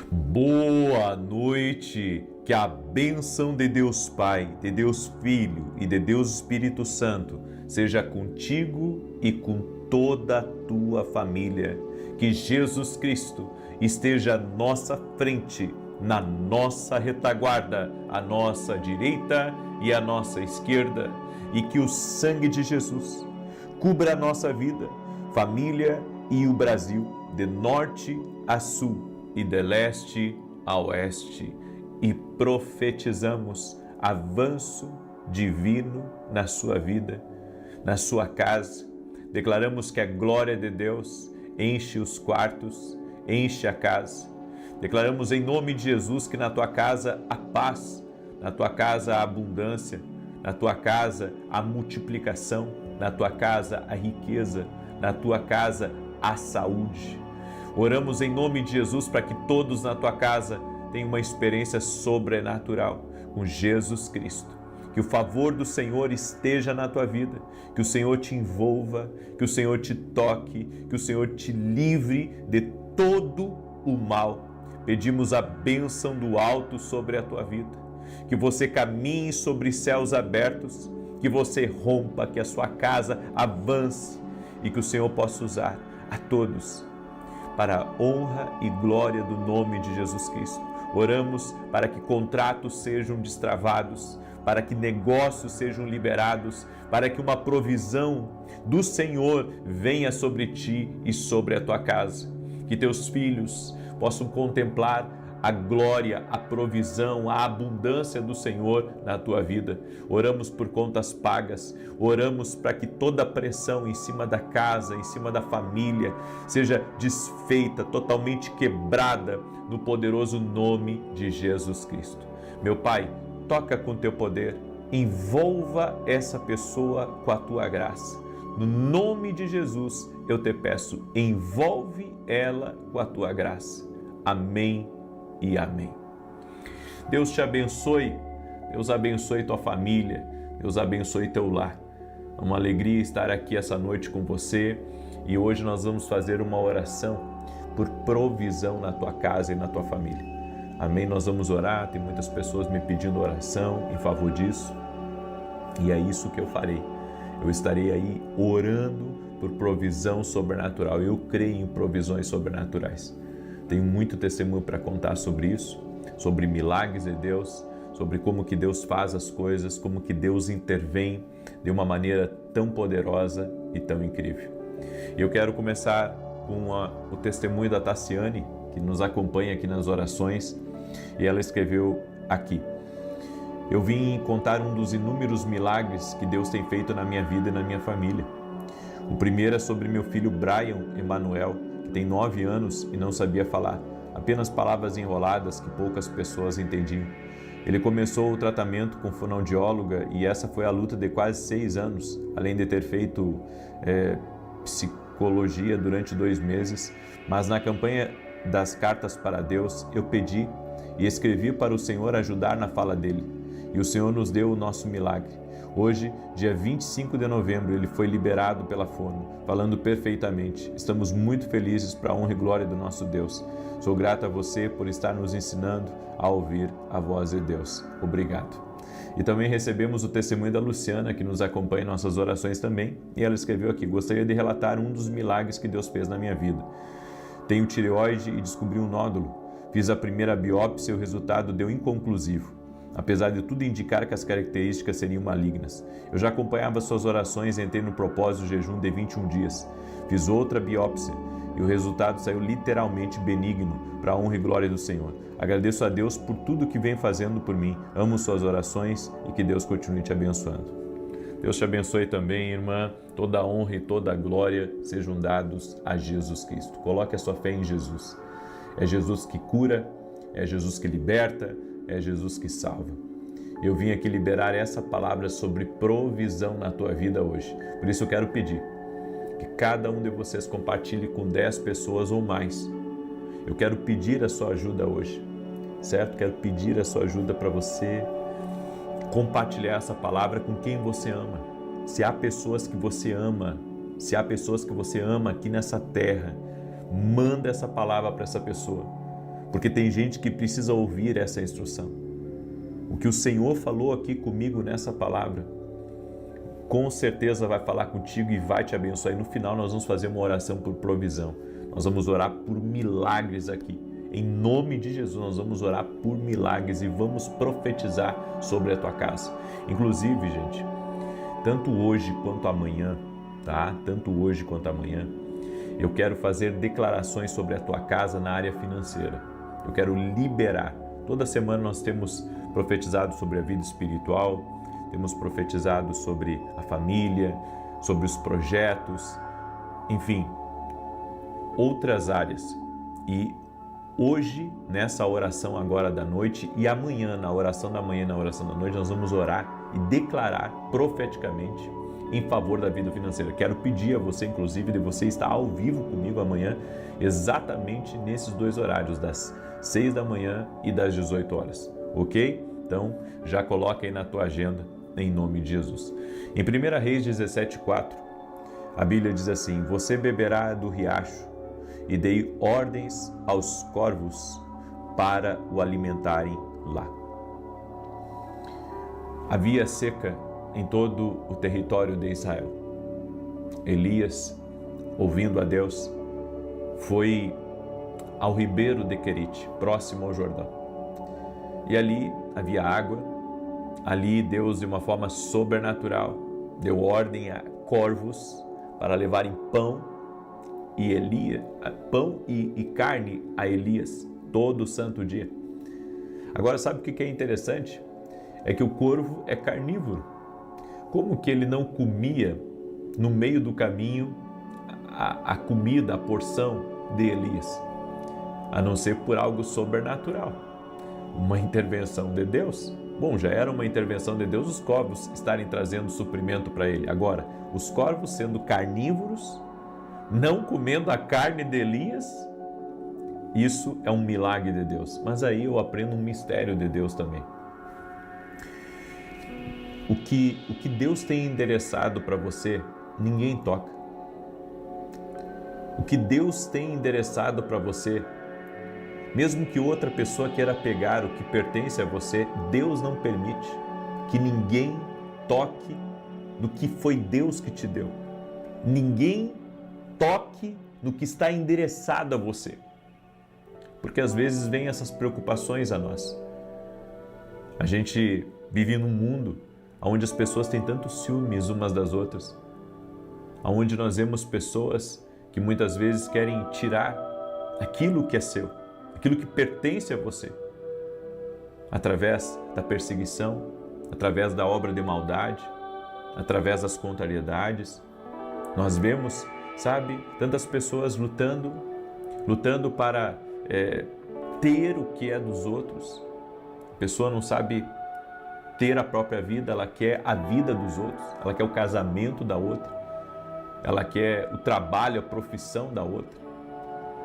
Boa noite, que a bênção de Deus Pai, de Deus Filho e de Deus Espírito Santo seja contigo e com toda a tua família. Que Jesus Cristo esteja à nossa frente, na nossa retaguarda, à nossa direita e à nossa esquerda, e que o sangue de Jesus cubra a nossa vida, família e o Brasil, de norte a sul e de leste a oeste, e profetizamos avanço divino na sua vida, na sua casa. Declaramos que a glória de Deus enche os quartos, enche a casa. Declaramos em nome de Jesus que na tua casa há paz, na tua casa há abundância, na tua casa há multiplicação, na tua casa há riqueza, na tua casa há saúde. Oramos em nome de Jesus para que todos na tua casa tenham uma experiência sobrenatural com Jesus Cristo. Que o favor do Senhor esteja na tua vida, que o Senhor te envolva, que o Senhor te toque, que o Senhor te livre de todo o mal. Pedimos a bênção do alto sobre a tua vida, que você caminhe sobre céus abertos, que você rompa, que a sua casa avance e que o Senhor possa usar a todos para a honra e glória do nome de Jesus Cristo. Oramos para que contratos sejam destravados, para que negócios sejam liberados, para que uma provisão do Senhor venha sobre ti e sobre a tua casa. Que teus filhos possam contemplar a glória, a provisão, a abundância do Senhor na tua vida. Oramos por contas pagas, oramos para que toda a pressão em cima da casa, em cima da família, seja desfeita, totalmente quebrada no poderoso nome de Jesus Cristo. Meu Pai, toca com teu poder, envolva essa pessoa com a tua graça. No nome de Jesus, eu te peço, envolve ela com a tua graça. Amém e amém. Deus te abençoe, Deus abençoe tua família, Deus abençoe teu lar. É uma alegria estar aqui essa noite com você e hoje nós vamos fazer uma oração por provisão na tua casa e na tua família. Amém? Nós vamos orar, tem muitas pessoas me pedindo oração em favor disso e é isso que eu farei. Eu estarei aí orando por provisão sobrenatural. Eu creio em provisões sobrenaturais. Tenho muito testemunho para contar sobre isso, sobre milagres de Deus, sobre como que Deus faz as coisas, como que Deus intervém de uma maneira tão poderosa e tão incrível. Eu quero começar com o testemunho da Tassiane, que nos acompanha aqui nas orações, e ela escreveu aqui: eu vim contar um dos inúmeros milagres que Deus tem feito na minha vida e na minha família. O primeiro é sobre meu filho Brian Emanuel, que tem 9 anos e não sabia falar, apenas palavras enroladas que poucas pessoas entendiam. Ele começou o tratamento com fonoaudióloga e essa foi a luta de quase 6 anos, além de ter feito psicologia durante 2 meses, mas na campanha das cartas para Deus eu pedi e escrevi para o Senhor ajudar na fala dele, e o Senhor nos deu o nosso milagre. Hoje, dia 25 de novembro, ele foi liberado pela fono, falando perfeitamente. Estamos muito felizes para a honra e glória do nosso Deus. Sou grato a você por estar nos ensinando a ouvir a voz de Deus. Obrigado. E também recebemos o testemunho da Luciana, que nos acompanha em nossas orações também, e ela escreveu aqui: gostaria de relatar um dos milagres que Deus fez na minha vida. Tenho tireoide e descobri um nódulo. Fiz a primeira biópsia e o resultado deu inconclusivo, apesar de tudo indicar que as características seriam malignas. Eu já acompanhava suas orações e entrei no propósito de jejum de 21 dias. Fiz outra biópsia e o resultado saiu literalmente benigno, para a honra e glória do Senhor. Agradeço a Deus por tudo que vem fazendo por mim. Amo suas orações e que Deus continue te abençoando. Deus te abençoe também, irmã. Toda a honra e toda a glória sejam dados a Jesus Cristo. Coloque a sua fé em Jesus. É Jesus que cura, é Jesus que liberta, é Jesus que salva. Eu vim aqui liberar essa palavra sobre provisão na tua vida hoje. Por isso eu quero pedir que cada um de vocês compartilhe com 10 pessoas ou mais. Eu quero pedir a sua ajuda hoje, certo? Quero pedir a sua ajuda para você compartilhar essa palavra com quem você ama. Se há pessoas que você ama, aqui nessa terra, manda essa palavra para essa pessoa. porque tem gente que precisa ouvir essa instrução. O que o Senhor falou aqui comigo nessa palavra, com certeza vai falar contigo e vai te abençoar. E no final nós vamos fazer uma oração por provisão. Nós vamos orar por milagres aqui. Em nome de Jesus, nós vamos orar por milagres e vamos profetizar sobre a tua casa. Inclusive, gente, tanto hoje quanto amanhã, tá? Tanto hoje quanto amanhã, eu quero fazer declarações sobre a tua casa na área financeira. Eu quero liberar. Toda semana nós temos profetizado sobre a vida espiritual, temos profetizado sobre a família, sobre os projetos, enfim, outras áreas. E hoje, nessa oração agora da noite e amanhã, na oração da manhã e na oração da noite, nós vamos orar e declarar profeticamente em favor da vida financeira. Quero pedir a você, inclusive, de você estar ao vivo comigo amanhã, exatamente nesses dois horários, das 6 da manhã e das 18 horas, ok? Então, já coloca aí na tua agenda, em nome de Jesus. Em 1 Reis 17:4, a Bíblia diz assim: você beberá do riacho, e dei ordens aos corvos para o alimentarem lá. Havia seca em todo o território de Israel. Elias, ouvindo a Deus, foi ao ribeiro de Querite, próximo ao Jordão. E ali havia água. Ali Deus, de uma forma sobrenatural, deu ordem a corvos para levarem pão e carne a Elias todo santo dia. Agora, sabe o que é interessante? É que o corvo é carnívoro. Como que ele não comia no meio do caminho a comida, a porção de Elias? A não ser por algo sobrenatural, uma intervenção de Deus. Bom, já era uma intervenção de Deus os corvos estarem trazendo suprimento para ele. Agora, os corvos sendo carnívoros, não comendo a carne de Elias, isso é um milagre de Deus. Mas aí eu aprendo um mistério de Deus também. O que Deus tem endereçado para você, ninguém toca. O que Deus tem endereçado para você, mesmo que outra pessoa queira pegar o que pertence a você, Deus não permite que ninguém toque no que foi Deus que te deu. Ninguém toque no que está endereçado a você. Porque às vezes vem essas preocupações a nós. A gente vive num mundo onde as pessoas têm tantos ciúmes umas das outras, onde nós vemos pessoas que muitas vezes querem tirar aquilo que é seu, aquilo que pertence a você, através da perseguição, através da obra de maldade, através das contrariedades. Nós vemos, sabe, tantas pessoas lutando para ter o que é dos outros. A pessoa não sabe ter a própria vida, ela quer a vida dos outros, ela quer o casamento da outra, ela quer o trabalho, a profissão da outra,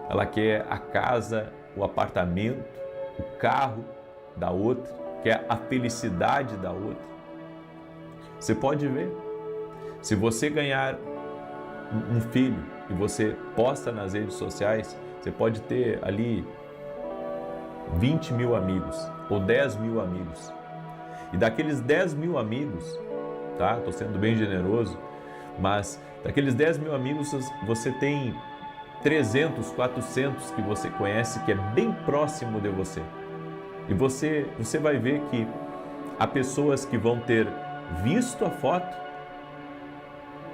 ela quer a casa, o apartamento, o carro da outra, quer a felicidade da outra. Você pode ver, se você ganhar um filho e você posta nas redes sociais, você pode ter ali 20 mil amigos ou 10 mil amigos. E daqueles 10 mil amigos, tá? Estou sendo bem generoso, mas daqueles 10 mil amigos você tem 300, 400 que você conhece, que é bem próximo de você. E você vai ver que há pessoas que vão ter visto a foto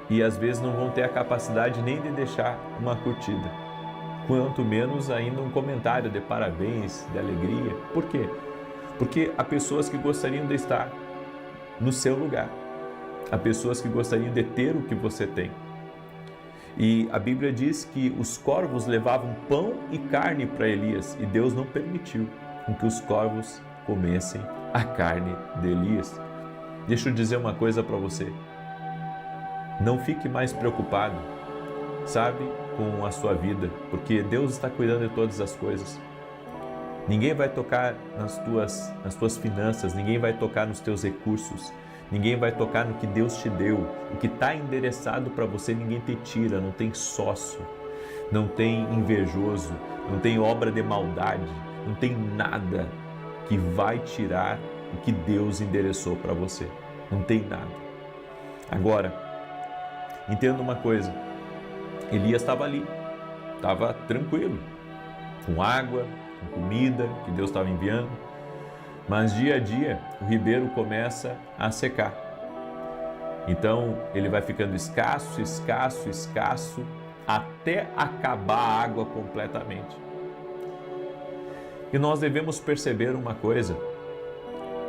e às vezes não vão ter a capacidade nem de deixar uma curtida, quanto menos ainda um comentário de parabéns, de alegria. Por quê? Porque há pessoas que gostariam de estar no seu lugar, há pessoas que gostariam de ter o que você tem. E a Bíblia diz que os corvos levavam pão e carne para Elias e Deus não permitiu que os corvos comessem a carne de Elias. Deixa eu dizer uma coisa para você. Não fique mais preocupado, sabe, com a sua vida, porque Deus está cuidando de todas as coisas. Ninguém vai tocar nas tuas finanças, ninguém vai tocar nos teus recursos, ninguém vai tocar no que Deus te deu. O que está endereçado para você, ninguém te tira, não tem sócio, não tem invejoso, não tem obra de maldade, não tem nada que vai tirar o que Deus endereçou para você. Não tem nada. Agora, entenda uma coisa. Elias estava ali, estava tranquilo, com água, com comida que Deus estava enviando, mas dia a dia o ribeiro começa a secar. Então ele vai ficando escasso, escasso, escasso, até acabar a água completamente. E nós devemos perceber uma coisa,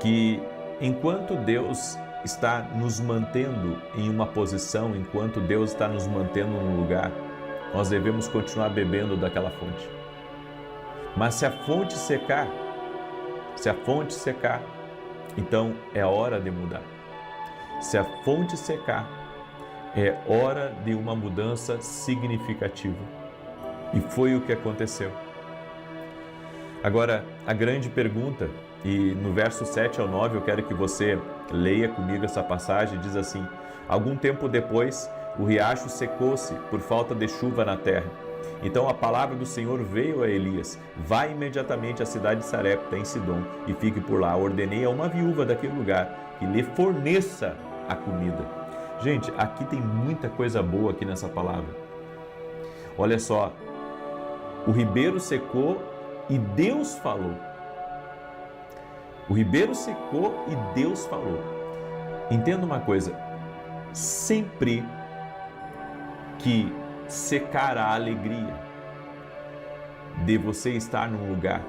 que enquanto Deus está nos mantendo em uma posição, enquanto Deus está nos mantendo num lugar, nós devemos continuar bebendo daquela fonte. Mas se a fonte secar, então é hora de mudar. Se a fonte secar, é hora de uma mudança significativa. E foi o que aconteceu. Agora, a grande pergunta, e no verso 7 ao 9 eu quero que você leia comigo essa passagem, diz assim: algum tempo depois, o riacho secou-se por falta de chuva na terra. Então a palavra do Senhor veio a Elias: vai imediatamente à cidade de Sarepta, em Sidom, e fique por lá. Ordenei a uma viúva daquele lugar que lhe forneça a comida. Gente, aqui tem muita coisa boa aqui nessa palavra. Olha só, o ribeiro secou e Deus falou. O ribeiro secou e Deus falou. Entenda uma coisa, sempre que secar a alegria de você estar num lugar,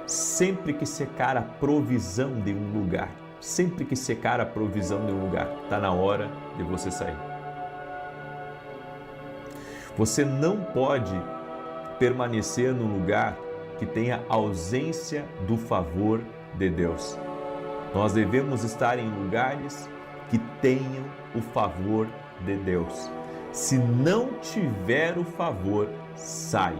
sempre que secar a provisão de um lugar, sempre que secar a provisão de um lugar, está na hora de você sair. Você não pode permanecer num lugar que tenha ausência do favor de Deus. Nós devemos estar em lugares que tenham o favor de Deus. Se não tiver o favor, sai.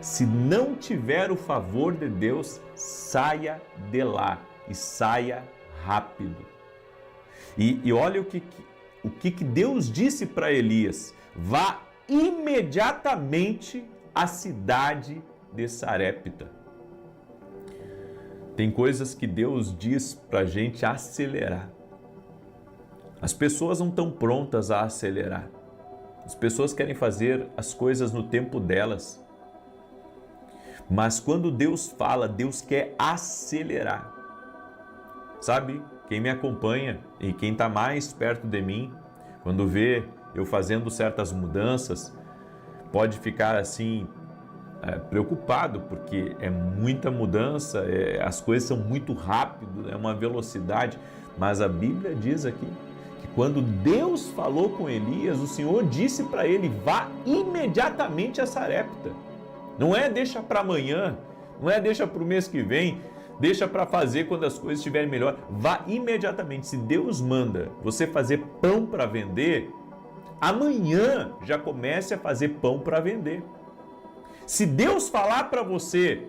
Se não tiver o favor de Deus, saia de lá e saia rápido. E olha o que Deus disse para Elias: vá imediatamente à cidade de Sarepta. Tem coisas que Deus diz para a gente acelerar. As pessoas não estão prontas a acelerar. As pessoas querem fazer as coisas no tempo delas. Mas quando Deus fala, Deus quer acelerar. Sabe, quem me acompanha e quem está mais perto de mim, quando vê eu fazendo certas mudanças, pode ficar assim, preocupado, porque é muita mudança, as coisas são muito rápido, é uma velocidade. Mas a Bíblia diz aqui que quando Deus falou com Elias, o Senhor disse para ele: vá imediatamente a Sarepta. Não é deixa para amanhã, não é deixa para o mês que vem, deixa para fazer quando as coisas estiverem melhor. Vá imediatamente. Se Deus manda você fazer pão para vender, amanhã já comece a fazer pão para vender. Se Deus falar para você: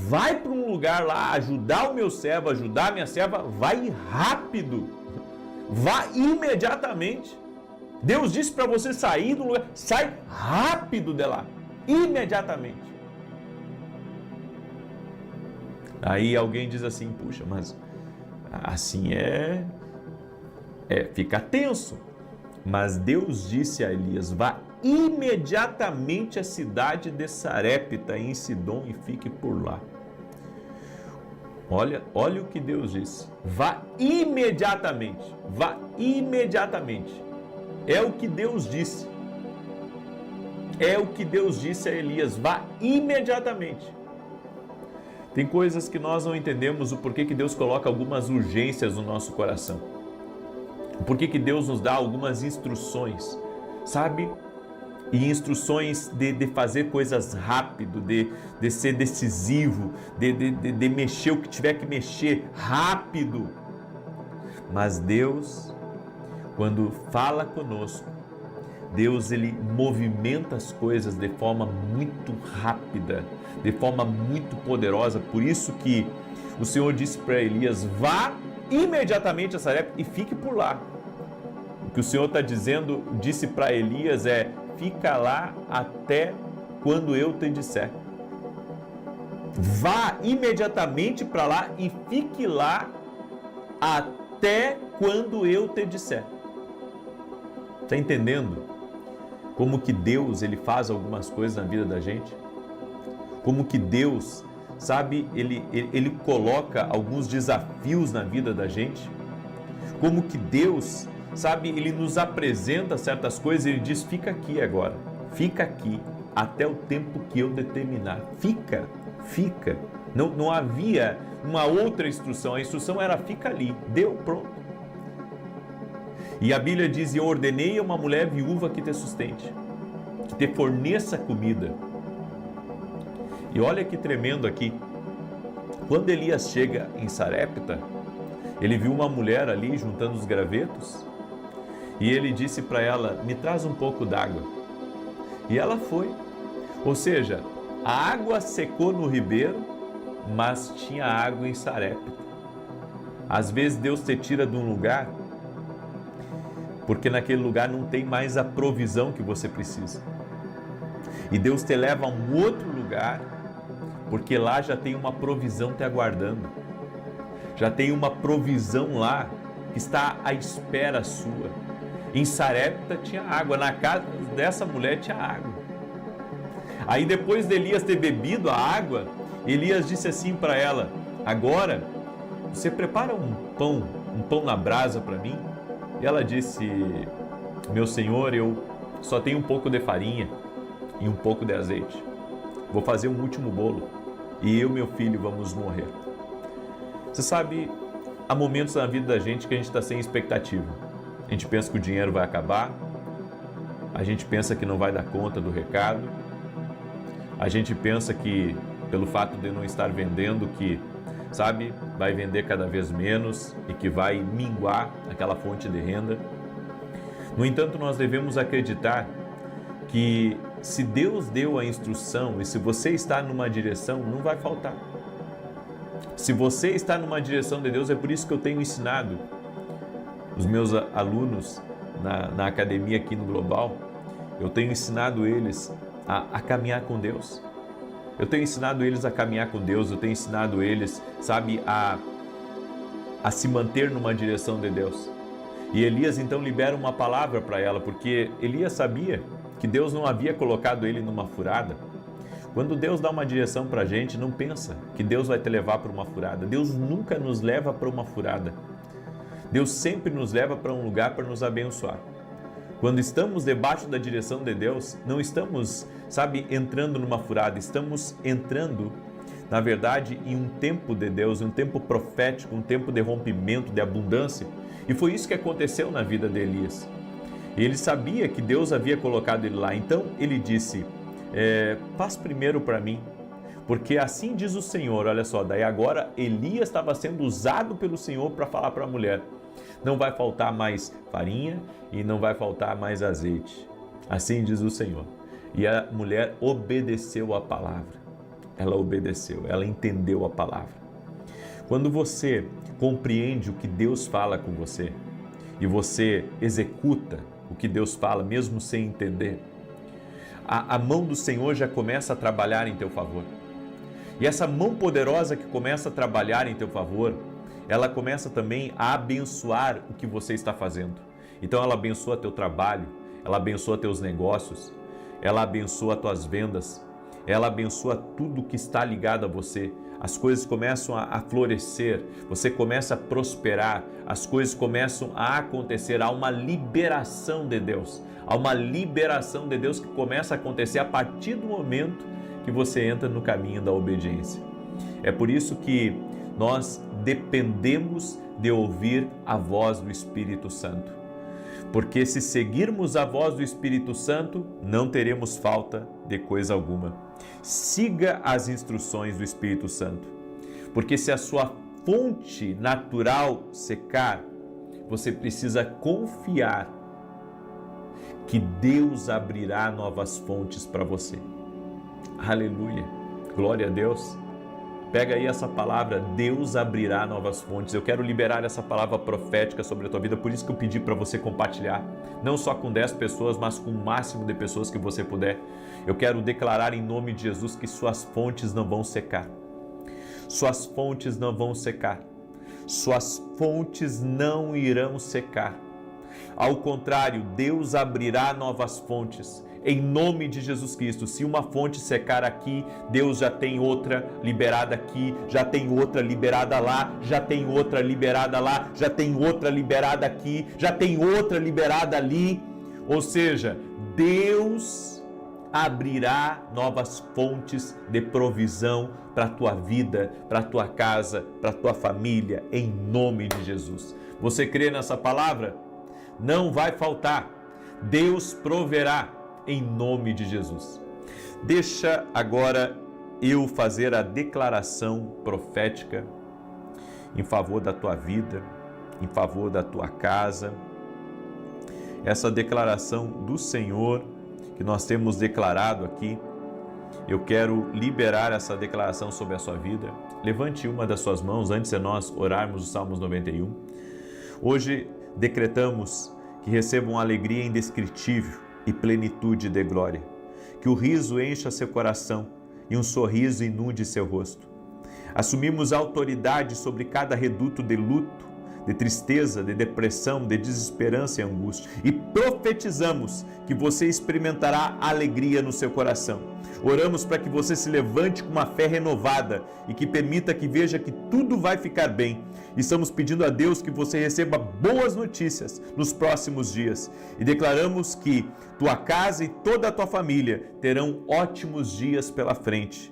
vai para um lugar lá, ajudar o meu servo, ajudar a minha serva, vai rápido, vá imediatamente. Deus disse para você sair do lugar, sai rápido de lá, imediatamente. Aí alguém diz assim: puxa, mas assim fica tenso. Mas Deus disse a Elias: vá imediatamente à cidade de Sarepta, em Sidom, e fique por lá. Olha o que Deus disse: vá imediatamente, vá imediatamente. É o que Deus disse. É o que Deus disse a Elias: vá imediatamente. Tem coisas que nós não entendemos o porquê que Deus coloca algumas urgências no nosso coração. O porquê que Deus nos dá algumas instruções, sabe? E instruções de fazer coisas rápido, de ser decisivo, de mexer o que tiver que mexer rápido. Mas Deus, quando fala conosco, Deus, ele movimenta as coisas de forma muito rápida, de forma muito poderosa. Por isso que o Senhor disse para Elias: vá imediatamente a Sarepta e fique por lá. O que o Senhor está dizendo, disse para Elias fica lá até quando eu te disser. vá imediatamente para lá e fique lá até quando eu te disser. Está entendendo como que Deus ele faz algumas coisas na vida da gente? Como que Deus, sabe, ele coloca alguns desafios na vida da gente? Como que Deus, sabe, ele nos apresenta certas coisas e ele diz, fica aqui agora, fica aqui até o tempo que eu determinar. Fica. Não havia uma outra instrução, a instrução era fica ali, deu, pronto. E a Bíblia diz, eu ordenei a uma mulher viúva que te sustente, que te forneça comida. E olha que tremendo aqui, quando Elias chega em Sarepta, ele viu uma mulher ali juntando os gravetos, e ele disse para ela, me traz um pouco d'água. E ela foi, ou seja, a água secou no ribeiro, mas tinha água em Sarepta. Às vezes Deus te tira de um lugar, porque naquele lugar não tem mais a provisão que você precisa. E Deus te leva a um outro lugar, porque lá já tem uma provisão te aguardando. Já tem uma provisão lá que está à espera sua. Em Sarepta tinha água, na casa dessa mulher tinha água. Aí depois de Elias ter bebido a água, Elias disse assim para ela, agora você prepara um pão na brasa para mim? E ela disse, meu senhor, eu só tenho um pouco de farinha e um pouco de azeite. Vou fazer um último bolo e eu e meu filho vamos morrer. Você sabe, há momentos na vida da gente que a gente está sem expectativa. A gente pensa que o dinheiro vai acabar, a gente pensa que não vai dar conta do recado, a gente pensa que pelo fato de não estar vendendo, que, sabe, vai vender cada vez menos e que vai minguar aquela fonte de renda. No entanto, nós devemos acreditar que se Deus deu a instrução e se você está numa direção, não vai faltar. Se você está numa direção de Deus, é por isso que eu tenho ensinado os meus alunos na academia aqui no Global, eu tenho ensinado eles a caminhar com Deus. Eu tenho ensinado eles a caminhar com Deus, eu tenho ensinado eles, sabe, a se manter numa direção de Deus. E Elias então libera uma palavra para ela, porque Elias sabia que Deus não havia colocado ele numa furada. Quando Deus dá uma direção para a gente, não pensa que Deus vai te levar para uma furada. Deus nunca nos leva para uma furada. Deus sempre nos leva para um lugar para nos abençoar. Quando estamos debaixo da direção de Deus, não estamos, sabe, entrando numa furada, estamos entrando, na verdade, em um tempo de Deus, um tempo profético, um tempo de rompimento, de abundância. E foi isso que aconteceu na vida de Elias. Ele sabia que Deus havia colocado ele lá, então ele disse, faz primeiro para mim, porque assim diz o Senhor. Olha só, daí agora Elias estava sendo usado pelo Senhor para falar para a mulher, não vai faltar mais farinha e não vai faltar mais azeite, assim diz o Senhor. E a mulher obedeceu a palavra, ela obedeceu, ela entendeu a palavra. Quando você compreende o que Deus fala com você e você executa o que Deus fala, mesmo sem entender, a mão do Senhor já começa a trabalhar em teu favor. E essa mão poderosa que começa a trabalhar em teu favor, ela começa também a abençoar o que você está fazendo. Então ela abençoa teu trabalho, ela abençoa teus negócios, ela abençoa tuas vendas, ela abençoa tudo que está ligado a você. As coisas começam a florescer, você começa a prosperar, as coisas começam a acontecer, há uma liberação de Deus. Há uma liberação de Deus que começa a acontecer a partir do momento que você entra no caminho da obediência. É por isso que nós dependemos de ouvir a voz do Espírito Santo. Porque se seguirmos a voz do Espírito Santo, não teremos falta de coisa alguma. Siga as instruções do Espírito Santo. Porque se a sua fonte natural secar, você precisa confiar que Deus abrirá novas fontes para você. Aleluia, glória a Deus. Pega aí essa palavra, Deus abrirá novas fontes. Eu quero liberar essa palavra profética sobre a tua vida, por isso que eu pedi para você compartilhar, não só com 10 pessoas, mas com o máximo de pessoas que você puder. Eu quero declarar em nome de Jesus que suas fontes não vão secar. suas fontes não vão secar. Suas fontes não irão secar. Ao contrário, Deus abrirá novas fontes. Em nome de Jesus Cristo, se uma fonte secar aqui, Deus já tem outra liberada aqui, já tem outra liberada lá, já tem outra liberada lá, já tem outra liberada aqui, já tem outra liberada ali. Ou seja, Deus abrirá novas fontes de provisão para a tua vida, para a tua casa, para a tua família, em nome de Jesus. Você crê nessa palavra? Não vai faltar. Deus proverá em nome de Jesus. Deixa agora eu fazer a declaração profética em favor da tua vida, em favor da tua casa. Essa declaração do Senhor que nós temos declarado aqui, eu quero liberar essa declaração sobre a sua vida. Levante uma das suas mãos antes de nós orarmos o Salmos 91. Hoje decretamos que recebam alegria indescritível e plenitude de glória, que o riso encha seu coração e um sorriso inunde seu rosto. Assumimos a autoridade sobre cada reduto de luto, de tristeza, de depressão, de desesperança e angústia, e profetizamos que você experimentará alegria no seu coração. Oramos para que você se levante com uma fé renovada e que permita que veja que tudo vai ficar bem. Estamos pedindo a Deus que você receba boas notícias nos próximos dias e declaramos que tua casa e toda a tua família terão ótimos dias pela frente.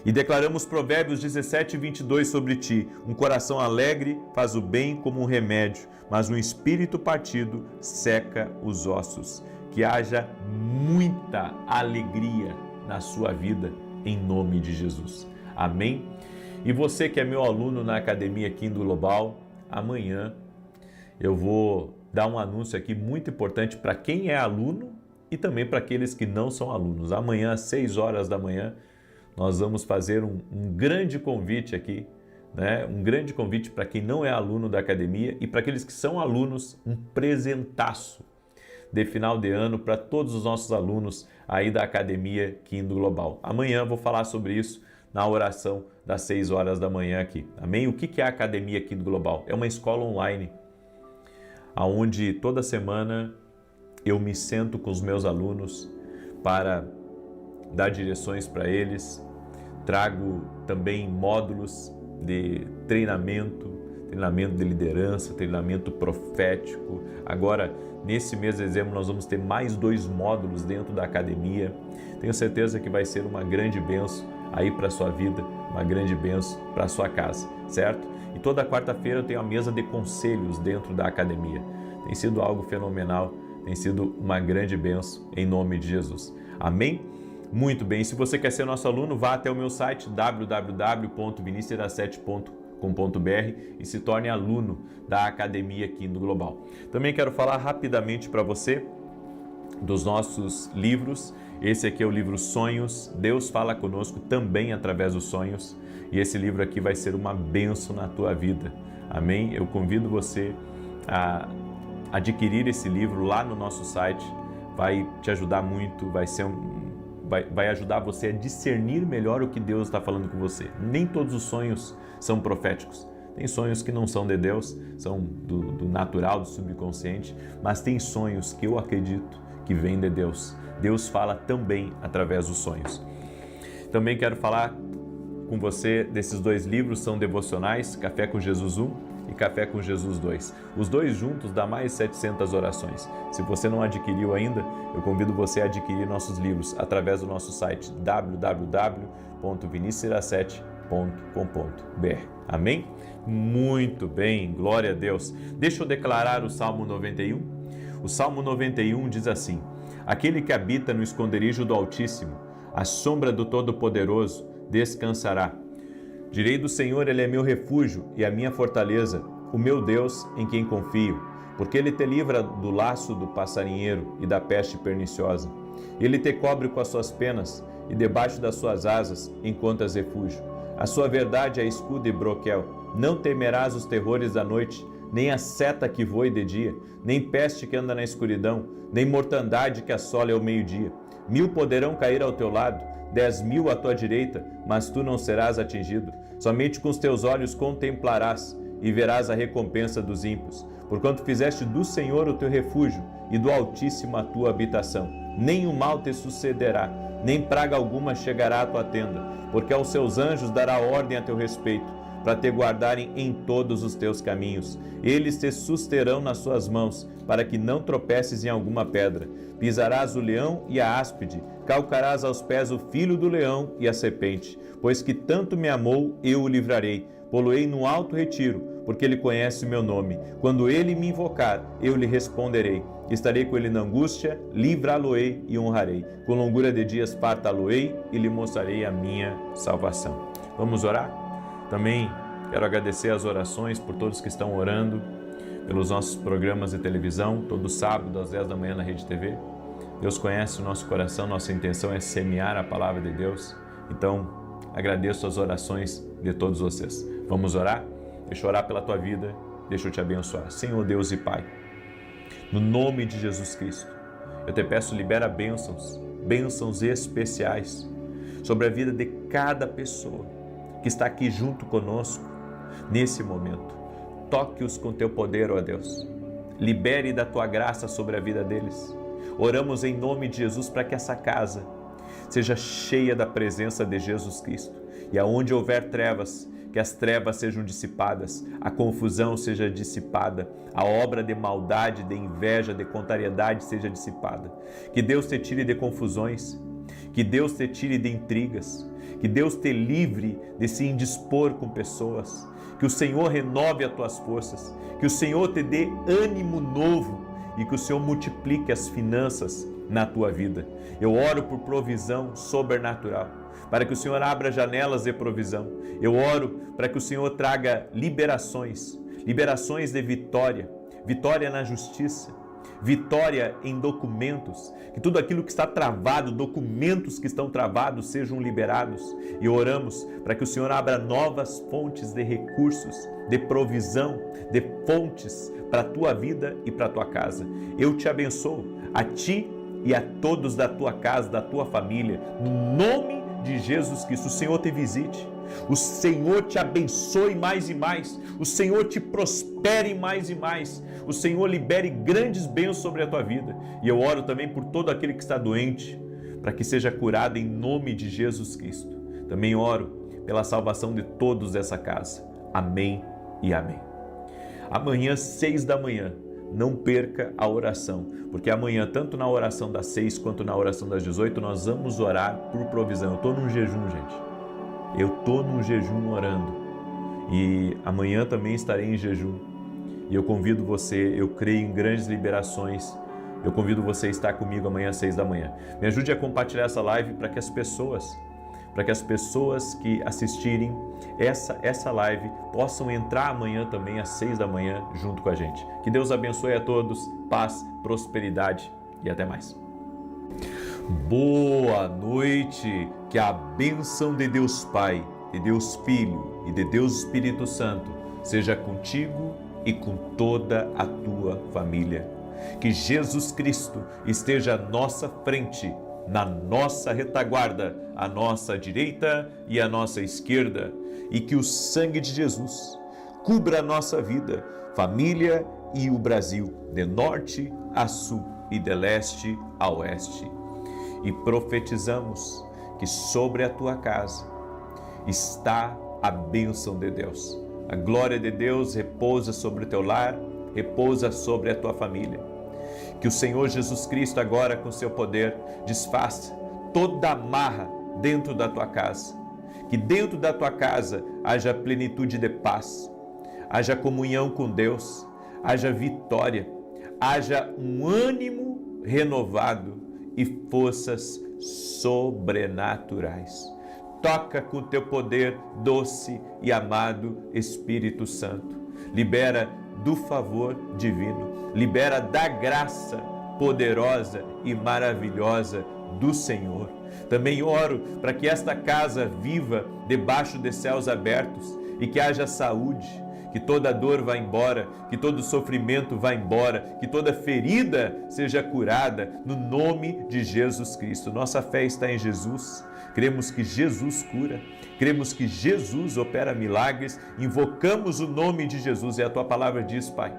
E declaramos Provérbios 17:22 sobre ti: um coração alegre faz o bem como um remédio, mas um espírito partido seca os ossos. Que haja muita alegria na sua vida, em nome de Jesus. Amém? E você que é meu aluno na Academia Kingdom Global, amanhã eu vou dar um anúncio aqui muito importante para quem é aluno e também para aqueles que não são alunos. Amanhã, às 6 horas da manhã, nós vamos fazer um grande convite aqui, né? Um grande convite para quem não é aluno da academia e para aqueles que são alunos, um presentaço de final de ano para todos os nossos alunos aí da Academia Kingdom Global. Amanhã eu vou falar sobre isso na oração das 6 horas da manhã aqui. Amém? O que é a Academia Kingdom Global? É uma escola online, onde toda semana eu me sento com os meus alunos para dar direções para eles. Trago também módulos de treinamento de liderança, treinamento profético. Agora, nesse mês de dezembro, nós vamos ter mais 2 módulos dentro da academia. Tenho certeza que vai ser uma grande bênção aí para a sua vida, uma grande bênção para a sua casa, certo? E toda quarta-feira eu tenho a mesa de conselhos dentro da academia. Tem sido algo fenomenal, tem sido uma grande bênção em nome de Jesus. Amém? Muito bem, se você quer ser nosso aluno, vá até o meu site www.vinicius17.com.br e se torne aluno da Academia Kingdom Global. Também quero falar rapidamente para você dos nossos livros. Esse aqui é o livro Sonhos, Deus fala conosco também através dos sonhos, e esse livro aqui vai ser uma bênção na tua vida. Amém? Eu convido você a adquirir esse livro lá no nosso site, vai te ajudar muito, vai ajudar você a discernir melhor o que Deus está falando com você. Nem todos os sonhos são proféticos. Tem sonhos que não são de Deus, são do natural, do subconsciente, mas tem sonhos que eu acredito que vêm de Deus. Deus fala também através dos sonhos. Também quero falar com você desses 2 livros, são devocionais, Café com Jesus 1 e Café com Jesus 2. Os 2 juntos dá mais 700 orações. Se você não adquiriu ainda, eu convido você a adquirir nossos livros através do nosso site www.vinicius17.com.br. Amém? Muito bem, glória a Deus. Deixa eu declarar o Salmo 91. O Salmo 91 diz assim: aquele que habita no esconderijo do Altíssimo, à sombra do Todo-Poderoso, descansará. Direi do Senhor, Ele é meu refúgio e a minha fortaleza, o meu Deus em quem confio, porque Ele te livra do laço do passarinheiro e da peste perniciosa. Ele te cobre com as suas penas e debaixo das suas asas encontras refúgio. A sua verdade é escudo e broquel. Não temerás os terrores da noite, nem a seta que voe de dia, nem peste que anda na escuridão, nem mortandade que assola ao meio-dia. 1000 poderão cair ao teu lado, 10.000 à tua direita, mas tu não serás atingido. Somente com os teus olhos contemplarás e verás a recompensa dos ímpios. Porquanto fizeste do Senhor o teu refúgio e do Altíssimo a tua habitação. Nenhum mal te sucederá, nem praga alguma chegará à tua tenda, porque aos seus anjos dará ordem a teu respeito, para te guardarem em todos os teus caminhos. Eles te susterão nas suas mãos, para que não tropeces em alguma pedra. Pisarás o leão e a áspide, calcarás aos pés o filho do leão e a serpente. Pois que tanto me amou, eu o livrarei. Poloei no alto retiro, porque ele conhece o meu nome. Quando ele me invocar, eu lhe responderei. Estarei com ele na angústia, livrá-lo-ei e honrarei. Com longura de dias fartá-lo-ei e lhe mostrarei a minha salvação. Vamos orar? Também quero agradecer as orações por todos que estão orando, pelos nossos programas de televisão, todo sábado às 10 da manhã na Rede TV. Deus conhece o nosso coração, nossa intenção é semear a palavra de Deus. Então, agradeço as orações de todos vocês. Vamos orar? Deixa eu orar pela tua vida, deixa eu te abençoar. Senhor Deus e Pai, no nome de Jesus Cristo, eu te peço, libera bênçãos especiais sobre a vida de cada pessoa que está aqui junto conosco nesse momento. Toque-os com teu poder, ó Deus. Libere da tua graça sobre a vida deles. Oramos em nome de Jesus para que essa casa seja cheia da presença de Jesus Cristo. E aonde houver trevas, que as trevas sejam dissipadas, a confusão seja dissipada, a obra de maldade, de inveja, de contrariedade seja dissipada. Que Deus te tire de confusões, que Deus te tire de intrigas, que Deus te livre de se indispor com pessoas, que o Senhor renove as tuas forças, que o Senhor te dê ânimo novo e que o Senhor multiplique as finanças na tua vida. Eu oro por provisão sobrenatural, para que o Senhor abra janelas de provisão. Eu oro para que o Senhor traga liberações de vitória, vitória na justiça, vitória em documentos, que tudo aquilo que está travado, documentos que estão travados sejam liberados. E oramos para que o Senhor abra novas fontes de recursos, de provisão, de fontes para a tua vida e para a tua casa. Eu te abençoo, a ti e a todos da tua casa, da tua família, no nome de Jesus Cristo. O Senhor te visite, o Senhor te abençoe mais e mais, o Senhor te prospere mais e mais, o Senhor libere grandes bênçãos sobre a tua vida. E eu oro também por todo aquele que está doente, para que seja curado em nome de Jesus Cristo. Também oro pela salvação de todos dessa casa. Amém e amém. Amanhã, 6 da manhã, não perca a oração, porque amanhã, tanto na oração das 6 quanto na oração das 18, nós vamos orar por provisão. Eu estou num jejum, gente. Eu estou num jejum orando. E amanhã também estarei em jejum. E eu convido você, eu creio em grandes liberações. Eu convido você a estar comigo amanhã às 6 da manhã. Me ajude a compartilhar essa live para que as pessoas que assistirem essa live possam entrar amanhã também às 6 da manhã junto com a gente. Que Deus abençoe a todos, paz, prosperidade e até mais. Boa noite, que a bênção de Deus Pai, de Deus Filho e de Deus Espírito Santo seja contigo e com toda a tua família. Que Jesus Cristo esteja à nossa frente, na nossa retaguarda, à nossa direita e à nossa esquerda, e que o sangue de Jesus cubra a nossa vida, família e o Brasil, de norte a sul e de leste a oeste. E profetizamos que sobre a tua casa está a bênção de Deus. A glória de Deus repousa sobre o teu lar, repousa sobre a tua família. Que o Senhor Jesus Cristo agora, com seu poder, desfaça toda amarra dentro da tua casa. Que dentro da tua casa haja plenitude de paz, haja comunhão com Deus, haja vitória, haja um ânimo renovado e forças sobrenaturais. Toca com teu poder doce e amado Espírito Santo. Libera do favor divino, libera da graça poderosa e maravilhosa do Senhor. Também oro para que esta casa viva debaixo de céus abertos e que haja saúde, que toda dor vá embora, que todo sofrimento vá embora, que toda ferida seja curada no nome de Jesus Cristo. Nossa fé está em Jesus. cremos que Jesus cura, cremos que Jesus opera milagres, invocamos o nome de Jesus e a Tua palavra diz, Pai,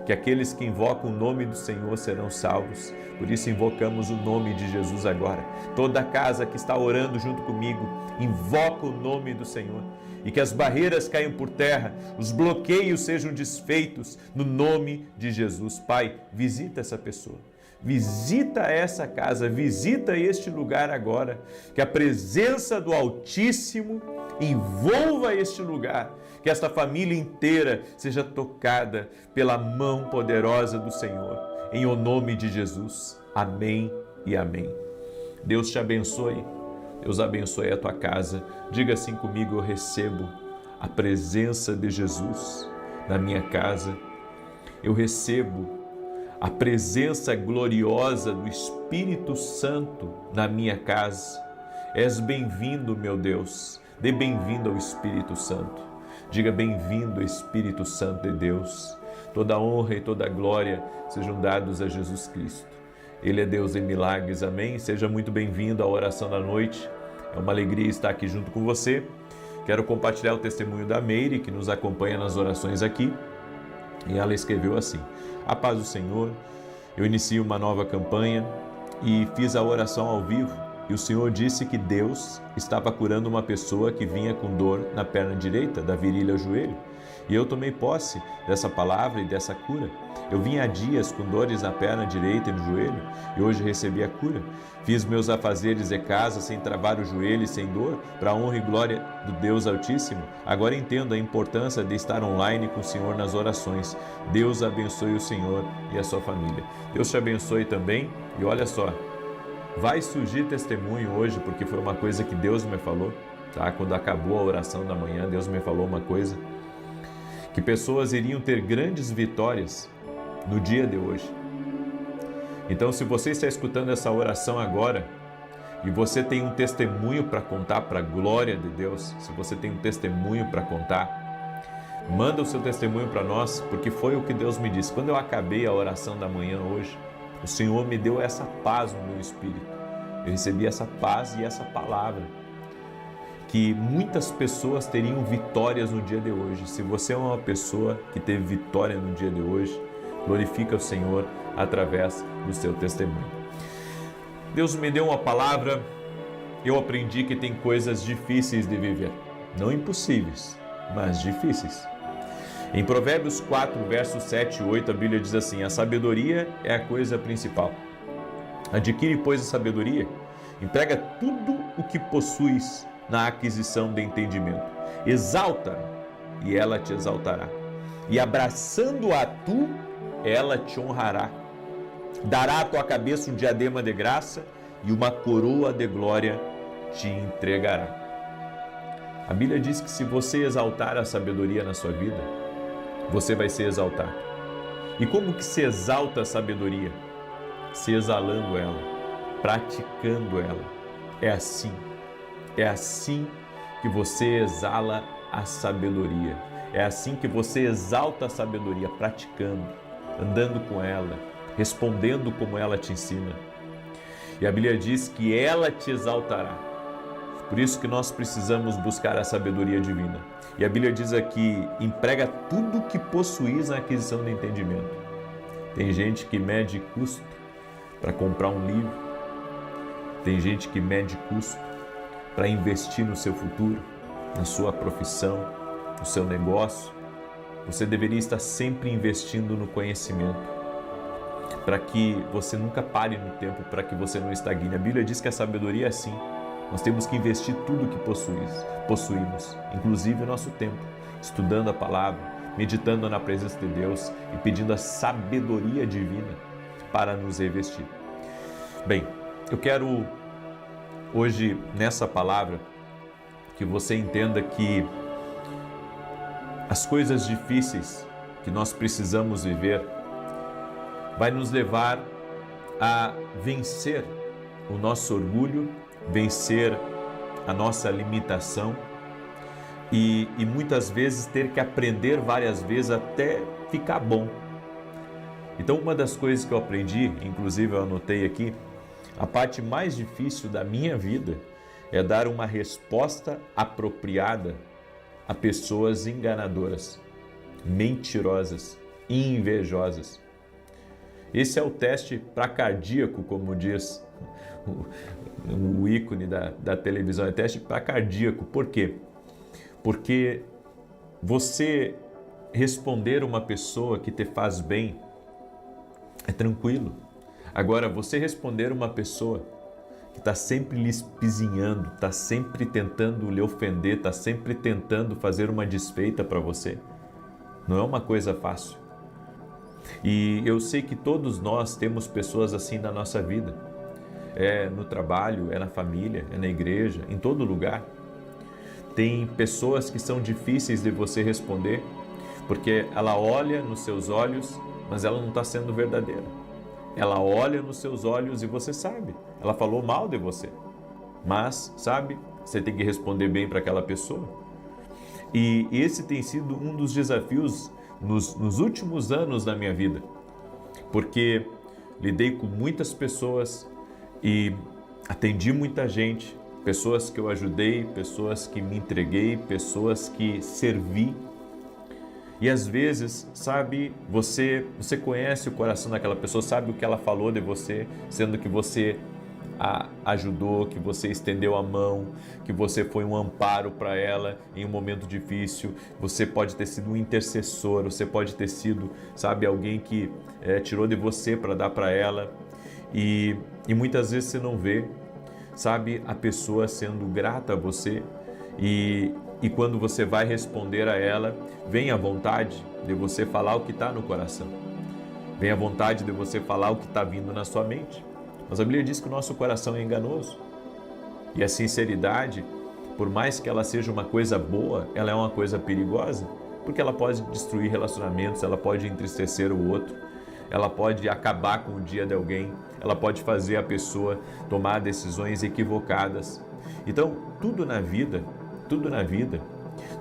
que aqueles que invocam o nome do Senhor serão salvos. Por isso invocamos o nome de Jesus agora. Toda casa que está orando junto comigo, invoca o nome do Senhor. E que as barreiras caiam por terra, os bloqueios sejam desfeitos no nome de Jesus. Pai, visita essa pessoa. Visita essa casa, visita este lugar agora, que a presença do Altíssimo envolva este lugar, que esta família inteira seja tocada pela mão poderosa do Senhor, em o nome de Jesus. Amém e amém. Deus te abençoe, Deus abençoe a tua casa. Diga assim comigo: eu recebo a presença de Jesus na minha casa, eu recebo a presença gloriosa do Espírito Santo na minha casa. És bem-vindo, meu Deus. Dê bem-vindo ao Espírito Santo. Diga: bem-vindo, Espírito Santo de Deus. Toda honra e toda glória sejam dados a Jesus Cristo. Ele é Deus em milagres, amém? Seja muito bem-vindo à oração da noite. É uma alegria estar aqui junto com você. Quero compartilhar o testemunho da Meire, que nos acompanha nas orações aqui. E ela escreveu assim: a paz do Senhor, eu inicio uma nova campanha e fiz a oração ao vivo. E o Senhor disse que Deus estava curando uma pessoa que vinha com dor na perna direita, da virilha ao joelho. E eu tomei posse dessa palavra e dessa cura. Eu vinha há dias com dores na perna direita e no joelho, e hoje recebi a cura. Fiz meus afazeres de casa sem travar o joelho e sem dor, para a honra e glória do Deus Altíssimo. Agora entendo a importância de estar online com o Senhor nas orações. Deus abençoe o Senhor e a sua família. Deus te abençoe também. E olha só, vai surgir testemunho hoje, porque foi uma coisa que Deus me falou, tá? Quando acabou a oração da manhã, Deus me falou uma coisa, que pessoas iriam ter grandes vitórias no dia de hoje. Então, se você está escutando essa oração agora e você tem um testemunho para contar para a glória de Deus, se você tem um testemunho para contar, manda o seu testemunho para nós, porque foi o que Deus me disse. Quando eu acabei a oração da manhã hoje, o Senhor me deu essa paz no meu espírito. Eu recebi essa paz e essa palavra, que muitas pessoas teriam vitórias no dia de hoje. Se você é uma pessoa que teve vitória no dia de hoje, glorifica o Senhor através do seu testemunho. Deus me deu uma palavra, eu aprendi que tem coisas difíceis de viver. Não impossíveis, mas difíceis. Em Provérbios 4, versos 7 e 8, a Bíblia diz assim: a sabedoria é a coisa principal. Adquire, pois, a sabedoria, emprega tudo o que possuis na aquisição de entendimento. Exalta, e ela te exaltará. E abraçando-a tu, ela te honrará. Dará à tua cabeça um diadema de graça e uma coroa de glória te entregará. A Bíblia diz que se você exaltar a sabedoria na sua vida, você vai ser exaltado. E como que se exalta a sabedoria? Se exalando ela, praticando ela. É assim que você exala a sabedoria. É assim que você exalta a sabedoria, praticando, andando com ela, respondendo como ela te ensina. E a Bíblia diz que ela te exaltará. Por isso que nós precisamos buscar a sabedoria divina. E a Bíblia diz aqui: emprega tudo que possuis na aquisição do entendimento. Tem gente que mede custo para comprar um livro. Tem gente que mede custo para investir no seu futuro, na sua profissão, no seu negócio. Você deveria estar sempre investindo no conhecimento, para que você nunca pare no tempo, para que você não estagne. A Bíblia diz que a sabedoria é assim. Nós temos que investir tudo que possuímos, inclusive o nosso tempo, estudando a palavra, meditando na presença de Deus e pedindo a sabedoria divina para nos revestir. Bem, eu quero hoje, nessa palavra, que você entenda que as coisas difíceis que nós precisamos viver vai nos levar a vencer o nosso orgulho, vencer a nossa limitação e muitas vezes ter que aprender várias vezes até ficar bom. Então, uma das coisas que eu aprendi, inclusive eu anotei aqui, a parte mais difícil da minha vida é dar uma resposta apropriada a pessoas enganadoras, mentirosas, invejosas. Esse é o teste para cardíaco, como diz o ícone da televisão, é teste para cardíaco. Por quê? Porque você responder uma pessoa que te faz bem é tranquilo. Agora, você responder uma pessoa que está sempre lhe espizinhando, está sempre tentando lhe ofender, está sempre tentando fazer uma desfeita para você, não é uma coisa fácil. E eu sei que todos nós temos pessoas assim na nossa vida. É no trabalho, é na família, é na igreja, em todo lugar. Tem pessoas que são difíceis de você responder, porque ela olha nos seus olhos, mas ela não está sendo verdadeira. Ela olha nos seus olhos e você sabe, ela falou mal de você. Mas, sabe, você tem que responder bem para aquela pessoa. E esse tem sido um dos desafios nos últimos anos da minha vida, porque lidei com muitas pessoas e atendi muita gente, pessoas que eu ajudei, pessoas que me entreguei, pessoas que servi. E às vezes, sabe, você conhece o coração daquela pessoa, sabe o que ela falou de você, sendo que você a ajudou, que você estendeu a mão, que você foi um amparo para ela em um momento difícil. Você pode ter sido um intercessor, você pode ter sido, sabe, alguém que tirou de você para dar para ela. E muitas vezes você não vê, sabe, a pessoa sendo grata a você. E quando você vai responder a ela, vem a vontade de você falar o que está no coração. Vem a vontade de você falar o que está vindo na sua mente. Mas a Bíblia diz que o nosso coração é enganoso. E a sinceridade, por mais que ela seja uma coisa boa, ela é uma coisa perigosa, porque ela pode destruir relacionamentos, ela pode entristecer o outro, ela pode acabar com o dia de alguém, ela pode fazer a pessoa tomar decisões equivocadas. Então, tudo na vida,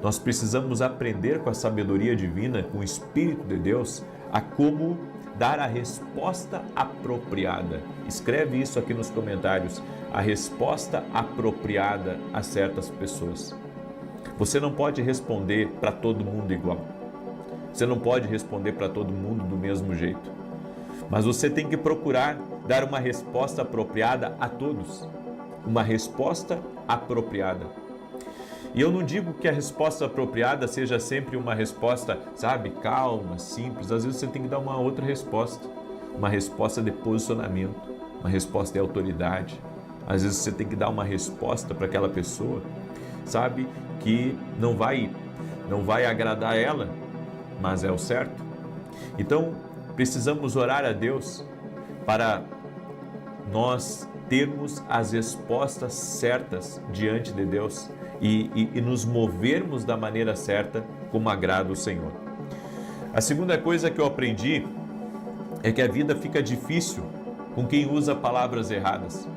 nós precisamos aprender com a sabedoria divina, com o Espírito de Deus, a como dar a resposta apropriada. Escreve isso aqui nos comentários, a resposta apropriada a certas pessoas. Você não pode responder para todo mundo igual. Você não pode responder para todo mundo do mesmo jeito. Mas você tem que procurar dar uma resposta apropriada a todos. Uma resposta apropriada. E eu não digo que a resposta apropriada seja sempre uma resposta, sabe, calma, simples. Às vezes você tem que dar uma outra resposta. Uma resposta de posicionamento, uma resposta de autoridade. Às vezes você tem que dar uma resposta para aquela pessoa, sabe, que não vai agradar ela, mas é o certo. Então, precisamos orar a Deus para nós termos as respostas certas diante de Deus e nos movermos da maneira certa como agrada o Senhor. A segunda coisa que eu aprendi é que a vida fica difícil com quem usa palavras erradas.